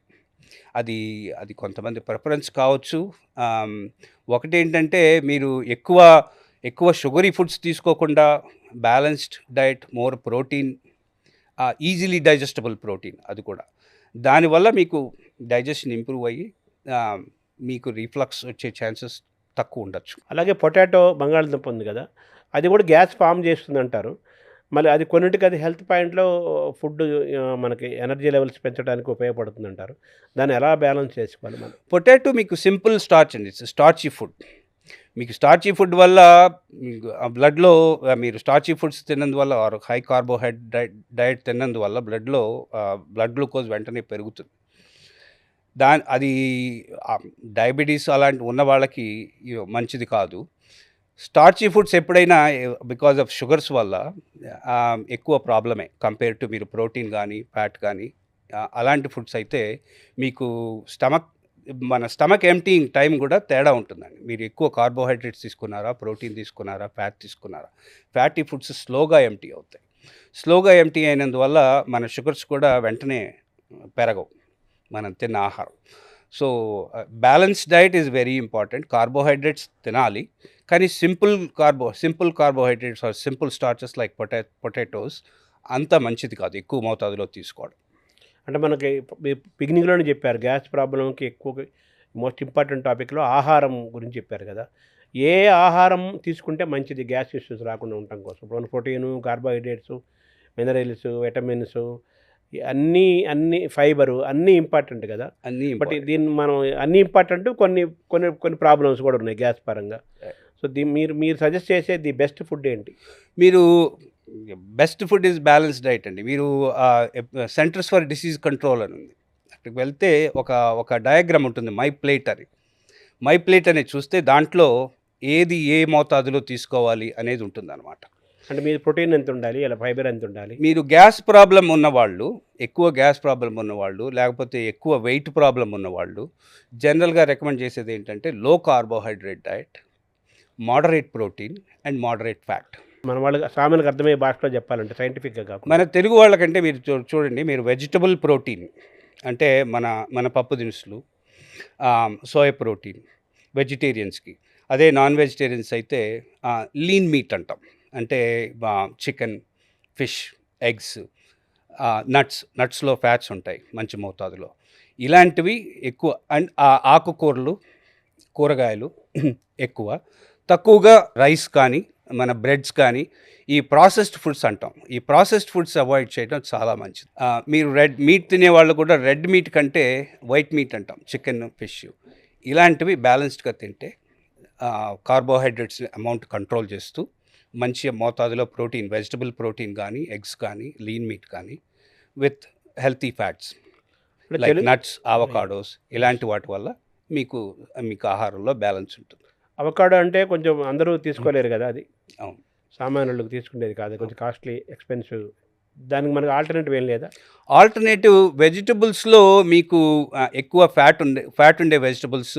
అది కొంతమంది ప్రిఫరెన్స్ కావచ్చు. ఒకటేంటంటే మీరు ఎక్కువ షుగరీ ఫుడ్స్ తీసుకోకుండా balanced diet, more protein, easily digestible protein, అది కూడా దానివల్ల మీకు డైజెషన్ ఇంప్రూవ్ అయ్యి మీకు రిఫ్లక్స్ వచ్చే ఛాన్సెస్ తక్కువ ఉండొచ్చు. అలాగే పొటాటో, బంగాళదుంప ఉంది కదా, అది కూడా గ్యాస్ ఫామ్ చేస్తుంది అంటారు. మళ్ళీ అది కొన్నింటికి అది హెల్త్ పాయింట్లో ఫుడ్ మనకి ఎనర్జీ లెవెల్స్ పెంచడానికి ఉపయోగపడుతుంది అంటారు. దాన్ని ఎలా బ్యాలెన్స్ చేసుకోవాలి మనం? పొటాటో మీకు సింపుల్ స్టార్చ్ అండి, స్టార్చీ ఫుడ్. మీకు స్టార్చీ ఫుడ్ వల్ల బ్లడ్లో మీరు స్టార్చీ ఫుడ్స్ తిన్నందువల్ల హై కార్బోహైడ్రేట్ డైట్ తిన్నందువల్ల బ్లడ్ గ్లూకోజ్ వెంటనే పెరుగుతుంది. అది డయాబెటీస్ అలాంటి ఉన్న వాళ్ళకి మంచిది కాదు. స్టార్చీ ఫుడ్స్ ఎప్పుడైనా బికాజ్ ఆఫ్ షుగర్స్ వల్ల ఎక్కువ ప్రాబ్లమే కంపేర్ టు మీరు ప్రోటీన్ కానీ ఫ్యాట్ కానీ అలాంటి ఫుడ్స్ అయితే మీకు మన స్టమక్ ఎంప్టీయింగ్ టైం కూడా తేడా ఉంటుందండి. మీరు ఎక్కువ కార్బోహైడ్రేట్స్ తీసుకున్నారా, ప్రోటీన్ తీసుకున్నారా, ఫ్యాట్ తీసుకున్నారా, ఫ్యాటీ ఫుడ్స్ స్లోగా ఎంప్టీ అవుతాయి. స్లోగా ఎంప్టీ అయినందువల్ల మన షుగర్స్ కూడా వెంటనే పెరగవు మనం తిన్న ఆహారం. So balance diet is very important. Carbohydrates తినాలి, కానీ simple carbohydrates are simple starches like potatoes అంత మంచిది కాదు ఎక్కువ మోతాదులో తీసుకోవడం. అంటే మనకి బిగినింగ్లోనే చెప్పారు గ్యాస్ ప్రాబ్లంకి ఎక్కువ మోస్ట్ ఇంపార్టెంట్ టాపిక్లో ఆహారం గురించి చెప్పారు కదా. ఏ ఆహారం తీసుకుంటే మంచిది గ్యాస్ ఇష్యూస్ రాకుండా ఉండటం కోసం? ఇప్పుడు ప్రోటీను, కార్బోహైడ్రేట్స్, మినరల్స్, విటమిన్స్ అన్నీ ఫైబరు అన్నీ ఇంపార్టెంట్ కదా. బట్ దీన్ని మనం అన్నీ ఇంపార్టెంట్, కొన్ని ప్రాబ్లమ్స్ కూడా ఉన్నాయి గ్యాస్ పరంగా. సో మీరు సజెస్ట్ చేసే ది బెస్ట్ ఫుడ్ ఏంటి? Best food is balance diet అండి. మీరు సెంటర్స్ ఫర్ డిసీజ్ కంట్రోల్ అని ఉంది, అక్కడికి వెళ్తే ఒక డయాగ్రామ్ ఉంటుంది, మై ప్లేట్ అని. మై ప్లేట్ అనేది చూస్తే దాంట్లో ఏది ఏ మోతాదులో తీసుకోవాలి అనేది ఉంటుందన్నమాట. అంటే మీరు ప్రోటీన్ ఎంత ఉండాలి, ఇలా ఫైబర్ ఎంత ఉండాలి? మీరు గ్యాస్ ప్రాబ్లం ఉన్నవాళ్ళు, ఎక్కువ గ్యాస్ ప్రాబ్లం ఉన్నవాళ్ళు, లేకపోతే ఎక్కువ వెయిట్ ప్రాబ్లం ఉన్నవాళ్ళు జనరల్గా రికమెండ్ చేసేది ఏంటంటే లో carbohydrate diet, moderate protein and moderate fat. మన వాళ్ళకి సామాన్యులకు అర్థమయ్యే భాషలో చెప్పాలంటే సైంటిఫిక్గా కాకుండా. మన తెలుగు వాళ్ళకంటే మీరు చూడండి, మీరు వెజిటబుల్ ప్రోటీన్ అంటే మన పప్పు దినుసులు, సోయా ప్రోటీన్ వెజిటేరియన్స్కి. అదే నాన్ వెజిటేరియన్స్ అయితే లీన్ మీట్ అంటాం, అంటే చికెన్, ఫిష్, ఎగ్స్, నట్స్లో ఫ్యాట్స్ ఉంటాయి మంచి మోతాదులో. ఇలాంటివి ఎక్కువ. అండ్ ఆకుకూరలు, కూరగాయలు ఎక్కువ. తక్కువగా రైస్ కానీ మన బ్రెడ్స్ కానీ, ఈ ప్రాసెస్డ్ ఫుడ్స్ అంటాం, ఈ ప్రాసెస్డ్ ఫుడ్స్ అవాయిడ్ చేయడం చాలా మంచిది. మీరు రెడ్ మీట్ తినేవాళ్ళు కూడా రెడ్ మీట్ కంటే వైట్ మీట్ అంటాం, చికెన్, ఫిష్, ఇలాంటివి బ్యాలెన్స్డ్గా తింటే కార్బోహైడ్రేట్స్ అమౌంట్ కంట్రోల్ చేస్తూ మంచి మోతాదులో ప్రోటీన్, వెజిటబుల్ ప్రోటీన్ కానీ, ఎగ్స్ కానీ, లీన్ మీట్ కానీ, with healthy fats like nuts, avocados, ఇలాంటి వాటి వల్ల మీకు ఆహారంలో బ్యాలెన్స్ ఉంటుంది. అవకాడో అంటే కొంచెం అందరూ తీసుకోలేరు కదా, అది అవును, సామాన్యులకు తీసుకునేది కాదు, కొంచెం కాస్ట్లీ, ఎక్స్పెన్సివ్. దానికి మనకు ఆల్టర్నేటివ్ ఏం లేదా? ఆల్టర్నేటివ్ వెజిటబుల్స్లో మీకు ఎక్కువ ఫ్యాట్ ఉండే వెజిటబుల్స్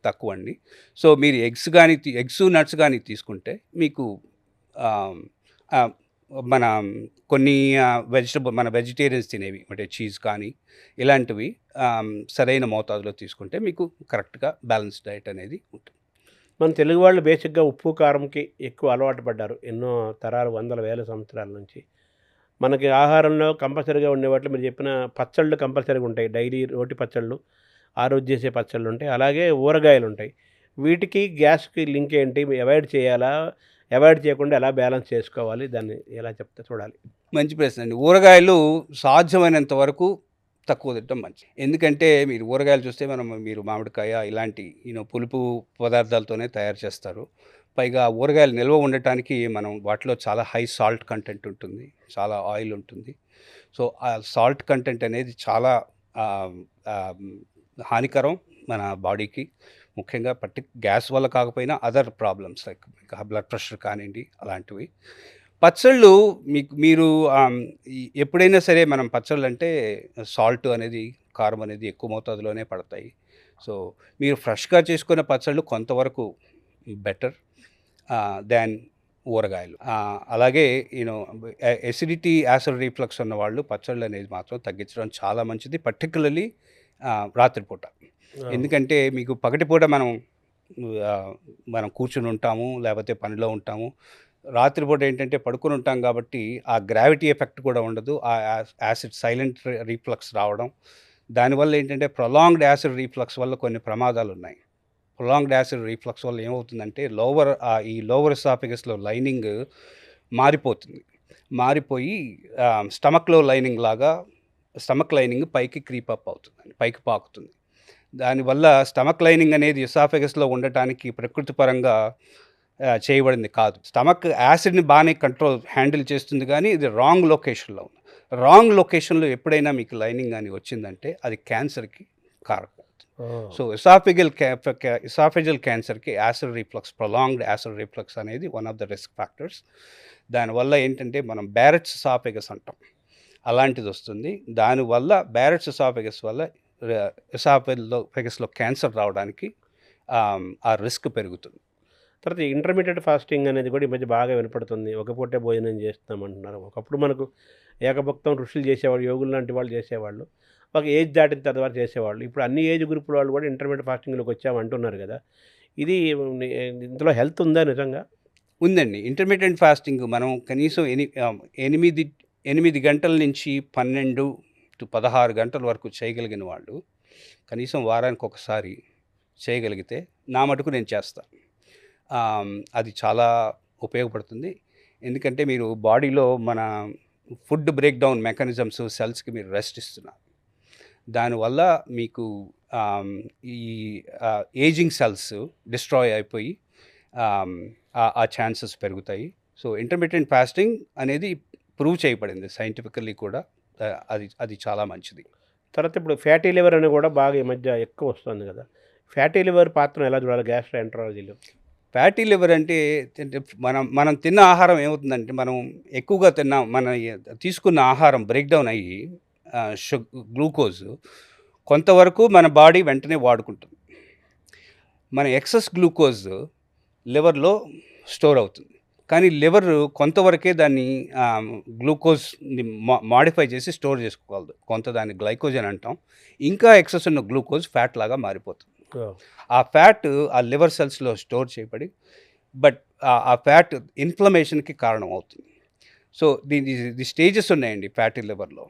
తక్కువ అండి. సో మీరు ఎగ్స్ నట్స్ కానీ తీసుకుంటే మీకు మన కొన్ని మన వెజిటేరియన్స్ తినేవి అంటే చీజ్ కానీ ఇలాంటివి సరైన మోతాదులో తీసుకుంటే మీకు కరెక్ట్గా బ్యాలెన్స్ డైట్ అనేది ఉంటుంది. మన తెలుగు వాళ్ళు బేసిక్గా ఉప్పు కారంకి ఎక్కువ అలవాటు పడ్డారు ఎన్నో తరాలు, వందల వేల సంవత్సరాల నుంచి. మనకి ఆహారంలో కంపల్సరీగా ఉండే వాటిలో మీరు చెప్పిన పచ్చళ్ళు కంపల్సరీగా ఉంటాయి, డైలీ రోటి పచ్చళ్ళు, ఆ రోజు చేసే పచ్చళ్ళు ఉంటాయి, అలాగే ఊరగాయలు ఉంటాయి. వీటికి గ్యాస్కి లింక్ ఏంటి? అవాయిడ్ చేయాలా? అవాయిడ్ చేయకుండా ఎలా బ్యాలెన్స్ చేసుకోవాలి? దాన్ని ఎలా చెప్తే చూడాలి. మంచి ప్రశ్న అండి. ఊరగాయలు సాధ్యమైనంత వరకు తక్కువ తినడం మంచిది. ఎందుకంటే మీరు ఊరగాయలు చూస్తే మీరు మామిడికాయ ఇలాంటి పులుపు పదార్థాలతోనే తయారు చేస్తారు. పైగా ఊరగాయలు నిల్వ ఉండటానికి మనం వాటిలో చాలా హై సాల్ట్ కంటెంట్ ఉంటుంది, చాలా ఆయిల్ ఉంటుంది. సో ఆ సాల్ట్ కంటెంట్ అనేది చాలా హానికరం మన బాడీకి. ముఖ్యంగా గ్యాస్ వల్ల కాకపోయినా other problems like blood pressure కానివ్వండి, అలాంటివి. పచ్చళ్ళు మీరు ఎప్పుడైనా సరే మనం పచ్చళ్ళు అంటే సాల్ట్ అనేది, కారం అనేది ఎక్కువ మోతాదులోనే పడతాయి. సో మీరు ఫ్రెష్గా చేసుకునే పచ్చళ్ళు కొంతవరకు బెటర్ దాన్ ఊరగాయలు. అలాగే ఎసిడిటీ, యాసిడ్ రీఫ్లక్స్ ఉన్న వాళ్ళు పచ్చళ్ళు అనేది మాత్రం తగ్గించడం చాలా మంచిది, పర్టికులర్లీ రాత్రిపూట. ఎందుకంటే మీకు పగటిపూట మనం కూర్చుని ఉంటాము, లేకపోతే పనిలో ఉంటాము. రాత్రిపూట ఏంటంటే పడుకుని ఉంటాం కాబట్టి ఆ గ్రావిటీ ఎఫెక్ట్ కూడా ఉండదు, ఆ యాసిడ్ సైలెంట్ రీఫ్లక్స్ రావడం. దానివల్ల ఏంటంటే ప్రొలాంగ్డ్ యాసిడ్ రీఫ్లక్స్ వల్ల కొన్ని ప్రమాదాలు ఉన్నాయి. ప్రొలాంగ్డ్ యాసిడ్ రీఫ్లక్స్ వల్ల ఏమవుతుందంటే ఈ లోవర్ ఎసాఫిగస్లో లైనింగ్ మారిపోయి స్టమక్లో లైనింగ్ లాగా స్టమక్ లైనింగ్ పైకి క్రీప్ అప్ అవుతుందండి, పైకి పాకుతుంది. దానివల్ల స్టమక్ లైనింగ్ అనేది ఎసాఫిగస్లో ఉండటానికి ప్రకృతి పరంగా చేయబడింది కాదు. స్టమక్ యాసిడ్ని బాగానే హ్యాండిల్ చేస్తుంది, కానీ ఇది రాంగ్ లొకేషన్లో ఉంది. రాంగ్ లొకేషన్లో ఎప్పుడైనా మీకు లైనింగ్ కానీ వచ్చిందంటే అది క్యాన్సర్కి కారకం. సో ఎసాఫిజల్ క్యాన్సర్కి acid reflux, prolonged acid reflux అనేది one of the risk factors. దానివల్ల ఏంటంటే మనం బ్యారెట్స్ ఎసాఫిగస్ అంటాం, అలాంటిది వస్తుంది. దానివల్ల బ్యారెట్స్ ఎసాఫిగస్ వల్ల ఎసాఫిగస్లో క్యాన్సర్ రావడానికి ఆ రిస్క్ పెరుగుతుంది. తర్వాత ఇంటర్మీడియట్ ఫాస్టింగ్ అనేది కూడా ఈ మధ్య బాగా వినపడుతుంది. ఒక పూటే భోజనం చేస్తామంటున్నారు. ఒకప్పుడు మనకు ఏకభక్తం ఋషులు చేసేవాళ్ళు, యోగులు లాంటి వాళ్ళు చేసేవాళ్ళు, ఒక ఏజ్ దాటిన తర్వాత చేసేవాళ్ళు. ఇప్పుడు అన్ని ఏజ్ గ్రూపుల వాళ్ళు కూడా ఇంటర్మీడియట్ ఫాస్టింగ్లోకి వచ్చామంటున్నారు కదా. ఇది ఇందులో హెల్త్ ఉందా నిజంగా? ఉందండి. ఇంటర్మీడియట్ ఫాస్టింగ్ మనం కనీసం 8 గంటల నుంచి 12 to 16 గంటల వరకు చేయగలిగిన వాళ్ళు కనీసం వారానికి ఒకసారి చేయగలిగితే నా మటుకు నేను చేస్తాను. అది చాలా ఉపయోగపడుతుంది. ఎందుకంటే మీరు బాడీలో మన ఫుడ్ బ్రేక్ డౌన్ మెకానిజమ్స్, సెల్స్కి మీరు రెస్ట్ ఇస్తున్నారు. దానివల్ల మీకు ఈ ఏజింగ్ సెల్స్ డిస్ట్రాయ్ అయిపోయి ఆ ఛాన్సెస్ పెరుగుతాయి. సో ఇంటర్మీడియట్ ఫాస్టింగ్ అనేది ప్రూవ్ చేయబడింది సైంటిఫికల్లీ కూడా. అది చాలా మంచిది. తర్వాత ఇప్పుడు ఫ్యాటీ లివర్ అని కూడా బాగా ఈ మధ్య ఎక్కువ వస్తుంది కదా. ఫ్యాటీ లివర్ పాత్రను ఎలా చూడాలి గ్యాస్ట్రోఎంటరాలజీలో? ఫ్యాటీ లివర్ అంటే మనం తిన్న ఆహారం ఏమవుతుందంటే, మనం ఎక్కువగా తీసుకున్న ఆహారం బ్రేక్ డౌన్ అయ్యి గ్లూకోజ్ కొంతవరకు మన బాడీ వెంటనే వాడుకుంటుంది. మన ఎక్సెస్ గ్లూకోజ్ లివర్లో స్టోర్ అవుతుంది. కానీ లివర్ కొంతవరకే దాన్ని గ్లూకోజ్ని మాడిఫై చేసి స్టోర్ చేసుకోగలదు. కొంత దాన్ని గ్లైకోజన్ అంటాం. ఇంకా ఎక్సెస్ ఉన్న గ్లూకోజ్ ఫ్యాట్ లాగా మారిపోతుంది. ఆ ఫ్యాట్ ఆ లివర్ సెల్స్లో స్టోర్ చేయబడి ఆ ఫ్యాట్ ఇన్ఫ్లమేషన్కి కారణం అవుతుంది. సో దీని స్టేజెస్ ఉన్నాయండి ఫ్యాటీ లివర్లో.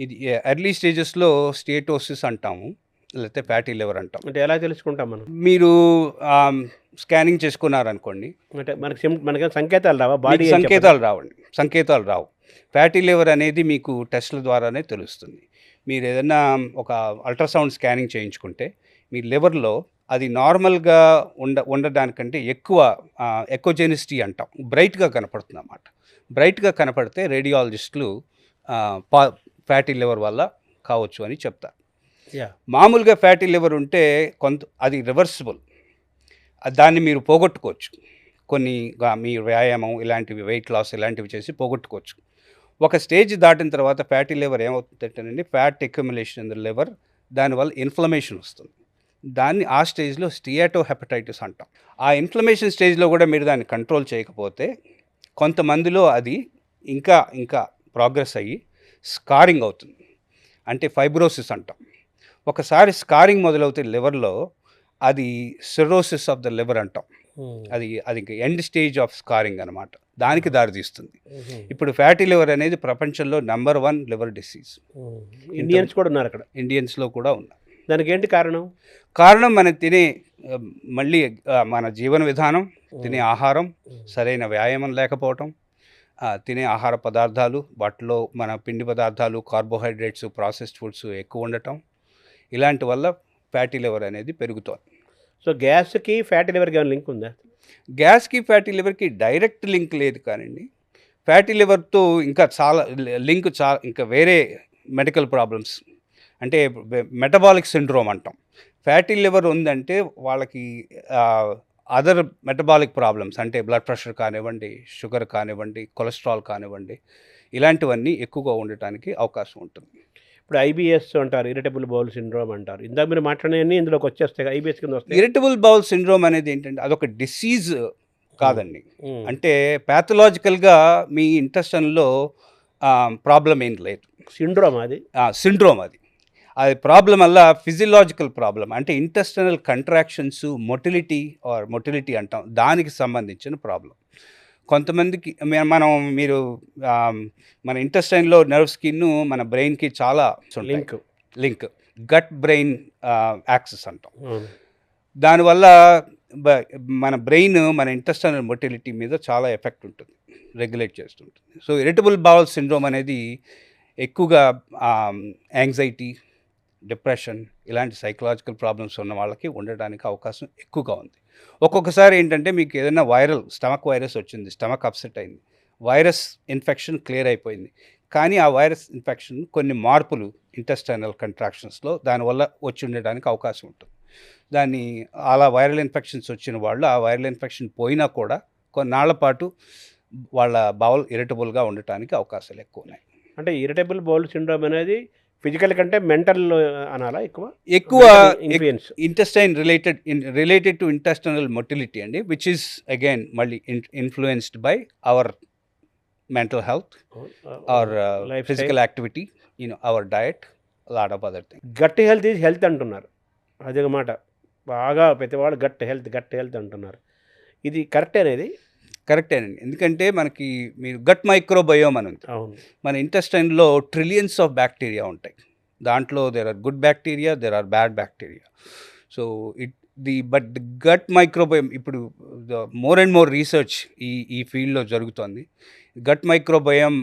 ఇది ఎర్లీ స్టేజెస్లో స్టేటోసిస్ అంటాము, లేకపోతే ఫ్యాటీ లివర్ అంటాం. అంటే ఎలా తెలుసుకుంటాం మనం? మీరు స్కానింగ్ చేసుకున్నారనుకోండి, అంటే మనకి సంకేతాలు రావా? బాడీ సంకేతాలు రావు. ఫ్యాటీ లివర్ అనేది మీకు టెస్ట్ల ద్వారానే తెలుస్తుంది. మీరు ఏదైనా ఒక అల్ట్రాసౌండ్ స్కానింగ్ చేయించుకుంటే మీ లివర్లో అది నార్మల్గా ఉండడానికంటే ఎక్కువ ఎకోజెనిసిటీ అంటాం, బ్రైట్గా కనపడుతుంది అన్నమాట. బ్రైట్గా కనపడితే రేడియాలజిస్టులు ఫ్యాటీ లివర్ వల్ల కావచ్చు అని చెప్తారు. మామూలుగా ఫ్యాటీ లివర్ ఉంటే అది రివర్సిబుల్, దాన్ని మీరు పోగొట్టుకోవచ్చు. మీ వ్యాయామం ఇలాంటివి, వెయిట్ లాస్ ఇలాంటివి చేసి పోగొట్టుకోవచ్చు. ఒక స్టేజ్ దాటిన తర్వాత ఫ్యాటీ లివర్ ఏమవుతుందంటేనండి, fat accumulation in the liver, దానివల్ల ఇన్ఫ్లమేషన్ వస్తుంది. ఆ స్టేజ్లో స్టియాటోహెపటైటిస్ అంటాం. ఆ ఇన్ఫ్లమేషన్ స్టేజ్లో కూడా మీరు దాన్ని కంట్రోల్ చేయకపోతే కొంతమందిలో అది ఇంకా ప్రోగ్రెస్ అయ్యి స్కారింగ్ అవుతుంది, అంటే ఫైబ్రోసిస్ అంటాం. ఒకసారి స్కారింగ్ మొదలవుతే లివర్లో అది సిర్రోసిస్ ఆఫ్ ద లివర్ అంటాం. అది ఎండ్ స్టేజ్ ఆఫ్ స్కారింగ్ అనమాట, దానికి దారితీస్తుంది. ఇప్పుడు ఫ్యాటీ లివర్ అనేది ప్రపంచంలో నెంబర్ 1 లివర్ డిసీజ్. ఇండియన్స్ కూడా ఉన్నారు అక్కడ. ఇండియన్స్లో కూడా ఉన్నారు. దానికి ఏంటి కారణం? మనం మళ్ళీ మన జీవన విధానం, తినే ఆహారం, సరైన వ్యాయామం లేకపోవటం, తినే ఆహార పదార్థాలు, వాటిలో మన పిండి పదార్థాలు, కార్బోహైడ్రేట్స్, ప్రాసెస్డ్ ఫుడ్స్ ఎక్కువ ఉండటం, ఇలాంటి వల్ల ఫ్యాటీ లివర్ అనేది పెరుగుతోంది. సో గ్యాస్కి ఫ్యాటీ లివర్కి ఏమైనా లింక్ ఉందా? గ్యాస్కి ఫ్యాటీ లివర్కి డైరెక్ట్ లింక్ లేదు, కానివ్వండి ఫ్యాటీ లివర్తో ఇంకా వేరే మెడికల్ ప్రాబ్లమ్స్, అంటే మెటబాలిక్ సిండ్రోమ్ అంటాం. ఫ్యాటీ లివర్ ఉందంటే వాళ్ళకి అదర్ మెటబాలిక్ ప్రాబ్లమ్స్, అంటే బ్లడ్ ప్రెషర్ కానివ్వండి, షుగర్ కానివ్వండి, కొలెస్ట్రాల్ కానివ్వండి, ఇలాంటివన్నీ ఎక్కువగా ఉండటానికి అవకాశం ఉంటుంది. ఇప్పుడు ఐబిఎస్ అంటారు, ఇరిటబుల్ బౌల్ సిండ్రోమ్ అంటారు. ఇందాక మీరు మాట్లాడినవన్నీ ఇందులోకి వచ్చేస్తాయి, ఐబిఎస్ కింద వస్తాయి. ఇరిటబుల్ బౌల్ సిండ్రోమ్ అనేది ఏంటంటే అదొక డిసీజ్ కాదండి. అంటే ప్యాథలాజికల్గా మీ ఇంటెస్టైన్లో ప్రాబ్లం ఏం లేదు. సిండ్రోమ్ అది ప్రాబ్లం వల్ల ఫిజియలాజికల్ ప్రాబ్లం, అంటే ఇంటెస్టైనల్ కంట్రాక్షన్స్, మొటిలిటీ అంటాం, దానికి సంబంధించిన ప్రాబ్లం. కొంతమందికి మీరు మన ఇంటెస్టైన్లో నర్వ్ స్కిన్ మన బ్రెయిన్కి చాలా లింక్ గట్ బ్రెయిన్ యాక్సెస్ అంటాం. దానివల్ల మన బ్రెయిన్ మన ఇంటెస్టైనల్ మొటిలిటీ మీద చాలా ఎఫెక్ట్ ఉంటుంది, రెగ్యులేట్ చేస్తుంటుంది. సో ఇరిటబుల్ బౌల్ సిండ్రోమ్ అనేది ఎక్కువగా యాంగ్జైటీ, డిప్రెషన్, ఇలాంటి సైకలాజికల్ ప్రాబ్లమ్స్ ఉన్న వాళ్ళకి ఉండడానికి అవకాశం ఎక్కువగా ఉంది. ఒక్కొక్కసారి ఏంటంటే మీకు ఏదైనా స్టమక్ వైరస్ వచ్చింది, స్టమక్ అప్సెట్ అయింది, వైరస్ ఇన్ఫెక్షన్ క్లియర్ అయిపోయింది, కానీ ఆ వైరస్ ఇన్ఫెక్షన్ కొన్ని మార్పులు ఇంటెస్టైనల్ కంట్రాక్షన్స్లో దానివల్ల వచ్చి ఉండడానికి అవకాశం ఉంటుంది. అలా వైరల్ ఇన్ఫెక్షన్స్ వచ్చిన వాళ్ళు, ఆ వైరల్ ఇన్ఫెక్షన్ పోయినా కూడా కొన్నాళ్ల పాటు వాళ్ళ బౌల్ ఇరిటబుల్గా ఉండటానికి అవకాశాలు ఎక్కువ ఉన్నాయి. అంటే ఇరిటబుల్ బౌల్ సిండ్రోమ్ అనేది ఫిజికల్ కంటే మెంటల్ అనాలా? ఎక్కువ intestine related to intestinal motility అండి, విచ్ ఈస్ అగైన్ మళ్ళీ influenced by our mental health or physical activity, our diet, lot of other thing. Gut health is health అంటున్నారు, అదే మాట బాగా ప్రతివాడు గట్ హెల్త్ అంటున్నారు. ఇది కరెక్టేనేది? కరెక్టేనండి. ఎందుకంటే మీరు గట్ మైక్రోబయోమ్ అని ఉంది. మన ఇంటెస్టైన్లో ట్రిలియన్స్ ఆఫ్ బ్యాక్టీరియా ఉంటాయి. దాంట్లో there are good bacteria, there are bad bacteria. So but the gut microbiome, ఇప్పుడు మోర్ అండ్ మోర్ రీసెర్చ్ ఈ ఫీల్డ్లో జరుగుతోంది. గట్ మైక్రోబయోమ్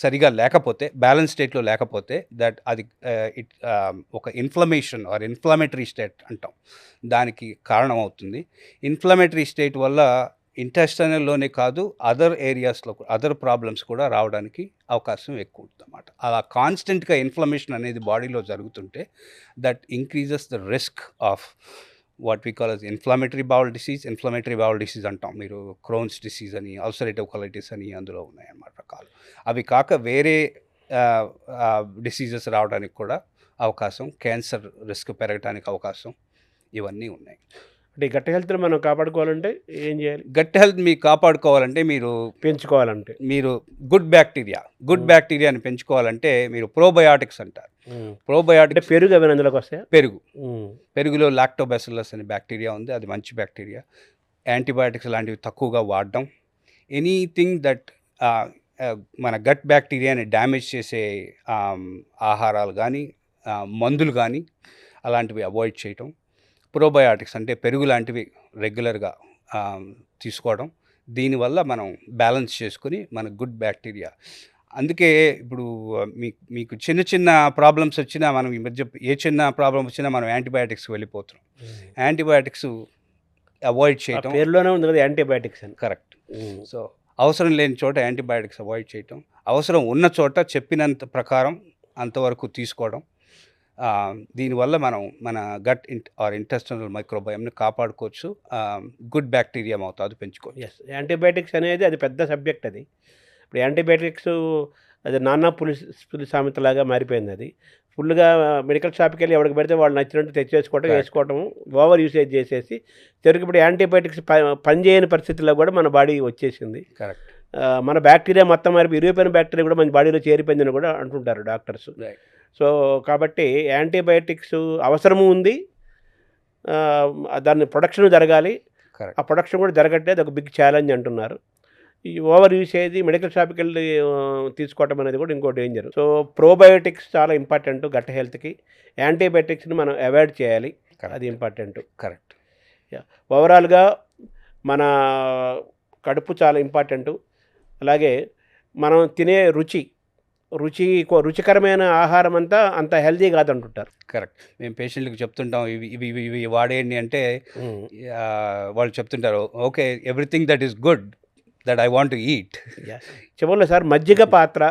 సరిగా లేకపోతే, బ్యాలెన్స్ స్టేట్లో లేకపోతే, అది ఒక ఇన్ఫ్లమేషన్ ఆర్ ఇన్ఫ్లమేటరీ స్టేట్ అంటాం, దానికి కారణం అవుతుంది. ఇన్ఫ్లమేటరీ స్టేట్ వల్ల ఇంటెస్టైనల్లోనే కాదు, అదర్ ఏరియాస్లో అదర్ ప్రాబ్లమ్స్ కూడా రావడానికి అవకాశం ఎక్కువ ఉంటుందన్నమాట. అలా కాన్స్టెంట్గా ఇన్ఫ్లమేషన్ అనేది బాడీలో జరుగుతుంటే that increases the risk of what we call as inflammatory bowl disease అంటాం. మీరు క్రోన్స్ డిసీజ్ అని, అల్సరేటివ్ కొలైటిస్ అని అందులో ఉన్నాయన్నమాట రకాలు. అవి కాక వేరే డిసీజెస్ రావడానికి కూడా అవకాశం, క్యాన్సర్ రిస్క్ పెరగడానికి అవకాశం, ఇవన్నీ ఉన్నాయి. అంటే ఈ గట్ హెల్త్ని మనం కాపాడుకోవాలంటే ఏం చేయాలి? గట్ హెల్త్ మీకు కాపాడుకోవాలంటే పెంచుకోవాలంటే మీరు గుడ్ బ్యాక్టీరియాని పెంచుకోవాలంటే మీరు ప్రోబయాటిక్స్ అంటారు. అంటే ప్రోబయాటిక్స్ పెరుగు అవి అందులోకి వస్తాయా? పెరుగులో లాక్టోబాసిల్లస్ అనే బ్యాక్టీరియా ఉంది, అది మంచి బ్యాక్టీరియా. యాంటీబయాటిక్స్ లాంటివి తక్కువగా వాడడం. ఎనీథింగ్ దట్ మన గట్ బ్యాక్టీరియాని డ్యామేజ్ చేసే ఆహారాలు కానీ, మందులు కానీ అలాంటివి అవాయిడ్ చేయటం. ప్రోబయాటిక్స్ అంటే పెరుగు లాంటివి రెగ్యులర్గా తీసుకోవడం. దీనివల్ల మనం బ్యాలెన్స్ చేసుకుని మన గుడ్ బ్యాక్టీరియా. అందుకే ఇప్పుడు మీకు చిన్న చిన్న ప్రాబ్లమ్స్ వచ్చినా, మనం ఈ మధ్య ఏ చిన్న ప్రాబ్లం వచ్చినా మనం యాంటీబయాటిక్స్కి వెళ్ళిపోతున్నాం. యాంటీబయాటిక్స్ అవాయిడ్ చేయటం. పేరులోనే ఉంది కదా యాంటీబయాటిక్స్ అని. కరెక్ట్. సో అవసరం లేని చోట యాంటీబయాటిక్స్ అవాయిడ్ చేయటం, అవసరం ఉన్న చోట చెప్పినంత ప్రకారం అంతవరకు తీసుకోవడం. దీనివల్ల మనం మన గట్ ఇంటెస్టినల్ మైక్రోబయోమ్ని కాపాడుకోవచ్చు, గుడ్ బ్యాక్టీరియా మోతాదు పెంచుకోవచ్చు. యాంటీబయాటిక్స్ అనేది అది పెద్ద సబ్జెక్ట్. అది ఇప్పుడు యాంటీబయాటిక్స్ అది నానా పులి సామెతలాగా మారిపోయింది. అది ఫుల్గా మెడికల్ షాప్కి వెళ్ళి ఎవరికి పెడితే వాళ్ళు నచ్చినట్టు తెచ్చేసుకోవడం, వేసుకోవడం, ఓవర్ యూసేజ్ చేసేసి చివరికి ఇప్పుడు యాంటీబయాటిక్స్ పనిచేయని పరిస్థితుల్లో కూడా మన బాడీ వచ్చేసింది. కరెక్ట్. మన బ్యాక్టీరియా మొత్తం ఇరిగిపోయిన బ్యాక్టీరియా కూడా మన బాడీలో చేరిపోయిందని కూడా అంటుంటారు డాక్టర్స్. సో కాబట్టి యాంటీబయాటిక్స్ అవసరము ఉంది, దాని ప్రొడక్షన్ జరగాలి. ఆ ప్రొడక్షన్ కూడా జరగట్లేదు, ఒక బిగ్ ఛాలెంజ్ అంటున్నారు. ఈ ఓవర్ యూసేజ్ మెడికల్ షాప్కి వెళ్ళి తీసుకోవటం అనేది కూడా ఇంకో డేంజర్. సో ప్రోబయోటిక్స్ చాలా ఇంపార్టెంట్ గట్ హెల్త్కి. యాంటీబయాటిక్స్ని మనం అవాయిడ్ చేయాలి, అది ఇంపార్టెంట్. కరెక్ట్. ఓవరాల్గా మన కడుపు చాలా ఇంపార్టెంటు. అలాగే మనం తినే రుచికరమైన ఆహారం అంత హెల్దీ కాదంటుంటారు. కరెక్ట్. మేము పేషెంట్లకు చెప్తుంటాం ఇవి వాడేయండి అంటే వాళ్ళు చెప్తుంటారు, okay everything that is good that I want to eat. చివరిలో సార్ మజ్జిగ పాత్ర,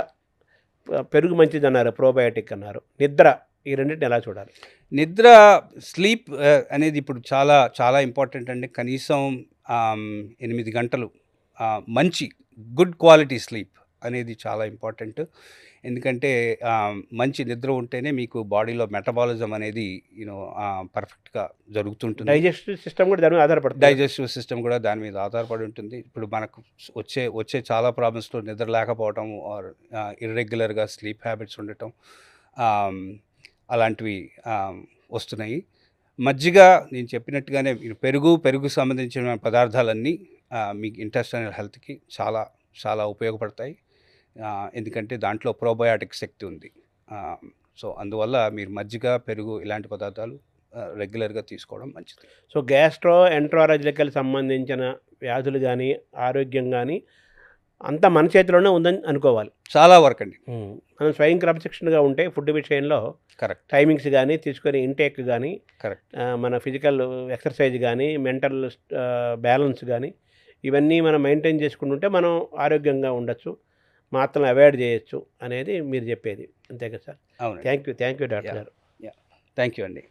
పెరుగు మంచిది అన్నారు, ప్రోబయాటిక్ అన్నారు, నిద్ర, ఈ రెండింటిని ఎలా చూడాలి? నిద్ర, స్లీప్ అనేది ఇప్పుడు చాలా చాలా ఇంపార్టెంట్ అండి. కనీసం 8 గంటలు మంచి గుడ్ క్వాలిటీ స్లీప్ అనేది చాలా ఇంపార్టెంట్. ఎందుకంటే మంచి నిద్ర ఉంటేనే మీకు బాడీలో మెటబాలిజం అనేది పర్ఫెక్ట్గా జరుగుతుంటుంది. డైజెస్టివ్ సిస్టమ్ కూడా దాని మీద ఆధారపడి ఉంటుంది. ఇప్పుడు మనకు వచ్చే చాలా ప్రాబ్లమ్స్లో నిద్ర లేకపోవడం, ఆర్ ఇర్రెగ్యులర్గా స్లీప్ హ్యాబిట్స్ ఉండటం, అలాంటివి వస్తున్నాయి. మజ్జిగ నేను చెప్పినట్టుగానే పెరుగు సంబంధించిన పదార్థాలన్నీ మీకు ఇంటెస్టైనల్ హెల్త్కి చాలా చాలా ఉపయోగపడతాయి. ఎందుకంటే దాంట్లో ప్రోబయాటిక్ శక్తి ఉంది. సో అందువల్ల మీరు మజ్జిగ, పెరుగు ఇలాంటి పదార్థాలు రెగ్యులర్గా తీసుకోవడం మంచిది. సో గ్యాస్ట్రో ఎంట్రాలజికల్ సంబంధించిన వ్యాధులు కానీ, ఆరోగ్యం కానీ అంతా మన చేతిలోనే ఉందని అనుకోవాలి. చాలా వరకు అండి. మనం స్వయం క్రమశిక్షణగా ఉంటే ఫుడ్ విషయంలో కరెక్ట్ టైమింగ్స్ కానీ, తీసుకొని ఇంటేక్ కానీ, కరెక్ట్ మన ఫిజికల్ ఎక్సర్సైజ్ కానీ, మెంటల్ బ్యాలెన్స్ కానీ, ఇవన్నీ మనం మెయింటైన్ చేసుకుంటుంటే మనం ఆరోగ్యంగా ఉండొచ్చు, మాత్రలు అవాయిడ్ చేయొచ్చు అనేది మీరు చెప్పేది. అంతే కదా సార్? అవును. థ్యాంక్ యూ డాక్టర్ గారు. థ్యాంక్ యూ అండి.